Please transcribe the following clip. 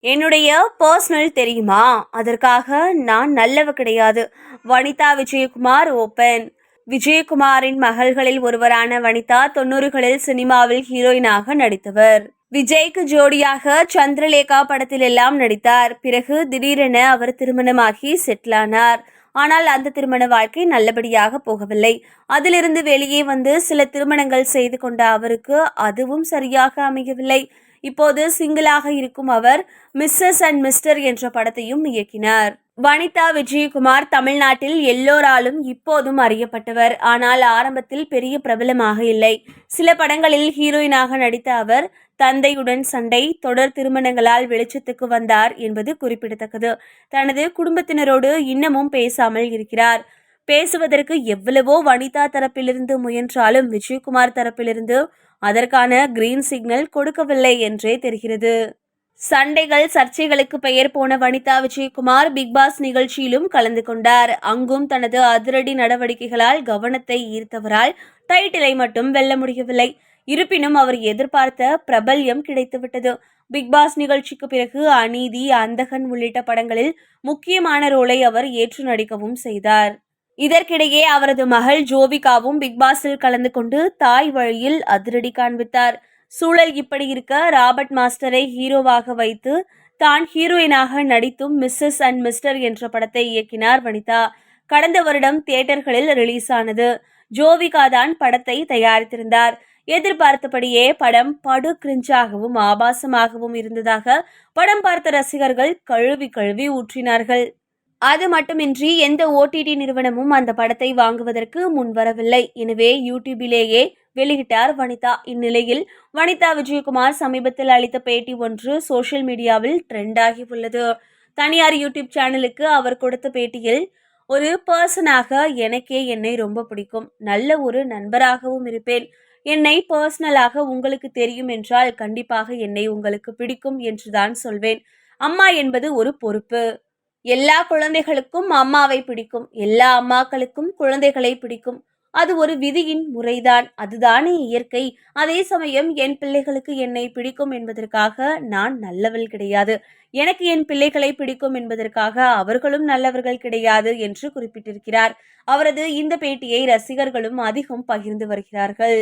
என்னுடைய பர்சனல் தெரியுமா? அதற்காக நான் நல்லவ கிடையாது. வனிதா விஜயகுமார் ஓபன். விஜயகுமாரின் மகள்களில் ஒருவரான வனிதா 90களில் சினிமாவில் ஹீரோயினாக நடித்தவர். விஜய்க்கு ஜோடியாக சந்திரலேகா படத்தில் எல்லாம் நடித்தார். பிறகு திடீரென அவர் திருமணமாகி செட்டிலானார். ஆனால் அந்த திருமண வாழ்க்கை நல்லபடியாக போகவில்லை. அதிலிருந்து வெளியே வந்து சில திருமணங்கள் செய்து கொண்ட அவருக்கு அதுவும் சரியாக அமையவில்லை. இப்போது சிங்கிளாக இருக்கும் அவர் மிஸ்ஸஸ் அண்ட் மிஸ்டர் என்ற படத்தையும் இயக்கினார். வனிதா விஜயகுமார் தமிழ்நாட்டில் எல்லோராலும் இப்போதும் அறியப்பட்டவர். ஆனால் ஆரம்பத்தில் பெரிய பிரபலமாக இல்லை. சில படங்களில் ஹீரோயினாக நடித்த அவர் தந்தையுடன் சண்டை, தொடர் திருமணங்களால் வெளிச்சத்துக்கு வந்தார் என்பது குறிப்பிடத்தக்கது. தனது குடும்பத்தினரோடு இன்னமும் பேசாமல் இருக்கிறார். பேசுவதற்கு எவ்வளவோ வனிதா தரப்பிலிருந்து முயன்றாலும் விஜயகுமார் தரப்பிலிருந்து அதற்கான கிரீன் சிக்னல் கொடுக்கவில்லை என்றே தெரிகிறது. சண்டைகள், சர்ச்சைகளுக்கு பெயர் போன வனிதா விஜயகுமார் பிக்பாஸ் நிகழ்ச்சியிலும் கலந்து கொண்டார். அங்கும் தனது அதிரடி நடவடிக்கைகளால் கவனத்தை ஈர்த்தவரால் டைட்டிலை மட்டும் வெல்ல முடியவில்லை. இருப்பினும் அவர் எதிர்பார்த்த பிரபல்யம் கிடைத்துவிட்டது. பிக்பாஸ் நிகழ்ச்சிக்கு பிறகு அநீதி, அந்தகன் உள்ளிட்ட படங்களில் முக்கியமான ரோலை அவர் ஏற்று நடிக்கவும் செய்தார். இதற்கிடையே அவரது மகள் ஜோவிகாவும் பிக்பாஸில் கலந்து கொண்டு தாய் வழியில் அதிரடி காண்பித்தார். சூழல் இப்படி இருக்க ராபர்ட் மாஸ்டரை ஹீரோவாக வைத்து தான் ஹீரோயினாக நடித்தும் மிஸ்ஸஸ் அண்ட் மிஸ்டர் என்ற படத்தை இயக்கினார் வனிதா. கடந்த வருடம் தியேட்டர்களில் ரிலீஸ் ஆனது. ஜோவிகா தான் படத்தை தயாரித்திருந்தார். எதிர்பார்த்தபடியே படம் படு கிரிஞ்சாகவும் ஆபாசமாகவும் இருந்ததாக படம் பார்த்த ரசிகர்கள் கழுவி கழுவி ஊற்றினார்கள். அது மட்டுமின்றி எந்த ஓடிடி நிறுவனமும் அந்த படத்தை வாங்குவதற்கு முன்வரவில்லை. எனவே யூடியூபிலேயே வெளியிட்டார் வனிதா. இந்நிலையில் வனிதா விஜயகுமார் சமீபத்தில் அளித்த பேட்டி ஒன்று சோஷியல் மீடியாவில் ட்ரெண்டாகி உள்ளது. தனியார் யூடியூப் சேனலுக்கு அவர் கொடுத்த பேட்டியில், ஒரு பர்சனாக எனக்கே என்னை ரொம்ப பிடிக்கும். நல்ல ஒரு நண்பராகவும் இருப்பேன். என்னை பர்சனலாக உங்களுக்கு தெரியும் என்றால் கண்டிப்பாக என்னை உங்களுக்கு பிடிக்கும் என்றுதான் சொல்வேன். அம்மா என்பது ஒரு பொறுப்பு. எல்லா குழந்தைகளுக்கும் அம்மாவை பிடிக்கும். எல்லா அம்மாக்களுக்கும் குழந்தைகளை பிடிக்கும். அது ஒரு விதியின் முறைதான். அதுதானே இயற்கை. அதே சமயம் என் பிள்ளைகளுக்கு என்னை பிடிக்கும் என்பதற்காக நான் நல்லவள் கிடையாது. எனக்கு என் பிள்ளைகளை பிடிக்கும் என்பதற்காக அவர்களும் நல்லவர்கள் கிடையாது என்று குறிப்பிட்டிருக்கிறார். அவரது இந்த பேட்டியை ரசிகர்களும் அதிகம் பகிர்ந்து வருகிறார்கள்.